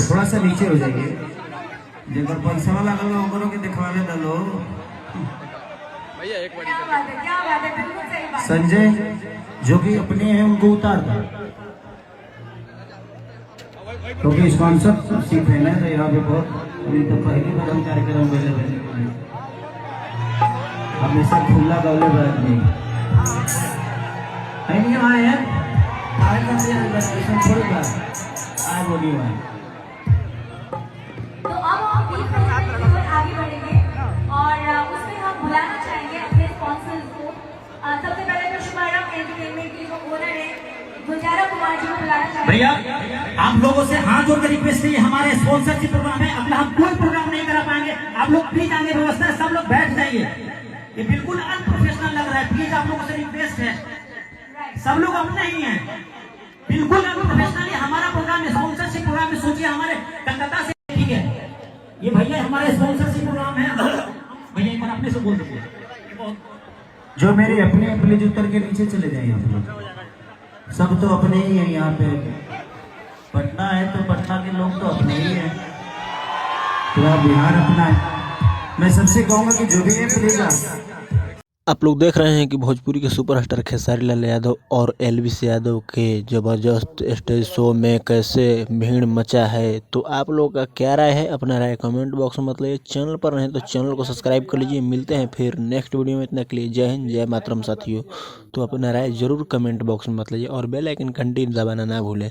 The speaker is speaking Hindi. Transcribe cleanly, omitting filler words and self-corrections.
थोड़ा सा नीचे हो जाइए, जेकर पैसा वाला लगल ओकरो के दिखवावे दलो। भैया एक बार क्या बात है, बिल्कुल सही बात। संजय जो कि अपने हैं उनको उतार दो, क्योंकि स्पॉन्सरशिप है ना, तो यहाँ पे बहुत अभी तो पहली बार हम कार्यक्रम कर रहे हैं, हमेशा खुला गौले बात नहीं आए हैं थोड़ी बात आए बोली हुआ। तो अब हम 20 मिनट की ओर आगे बढ़ेंगे और उसमें हम बुलाना चाहेंगे अपने स्पॉन्सर्स को। सबसे पहले तो शुभारंभ एंटरटेनमेंट की जो ओनर है गुलजारा कुमार जी को बुलाना चाहेंगे। भैया आप लोगों से हाथ जोड़ कर रिक्वेस्ट है, हमारे स्पॉन्सरशिप प्रोग्राम है, अगला हम कोई प्रोग्राम नहीं करा पाएंगे। आप लोग प्लीज आगे व्यवस्था है, सब लोग बैठ जाइए, ये बिल्कुल अनप्रोफेशनल लग रहा है। प्लीज आप लोगों से रिक्वेस्ट है, सब लोग अपने ही हैं, बिल्कुल अनप्रोफेशनल। हमारा प्रोग्राम स्पॉन्सरशिप प्रोग्राम में सोचिए हमारे कलकत्ता से, ठीक है, ये भैया हमारे स्पॉन्सरशिप प्रोग्राम है। भैया एक बार अपने से बोल दीजिए। जो मेरे अपने प्लीज उतर के नीचे चले जाइए, सब तो अपने ही हैं यहाँ पे। पटना है तो पटना के लोग तो अपने ही हैं, पूरा बिहार अपना है। मैं सबसे कहूँगा कि जो भी है प्लीज आप लोग देख रहे हैं कि भोजपुरी के सुपरस्टार खेसारी लाल यादव और एलविश यादव के ज़बरदस्त स्टेज शो में कैसे भीड़ मचा है। तो आप लोग का क्या राय है, अपना राय कमेंट बॉक्स में मतलब। चैनल पर रहें तो चैनल को सब्सक्राइब कर लीजिए। मिलते हैं फिर नेक्स्ट वीडियो में, इतना के लिए जय हिंद जय मातरम साथियों। तो अपना राय ज़रूर कमेंट बॉक्स में मतलब और बेल आइकन घंटी दबाना ना भूलें।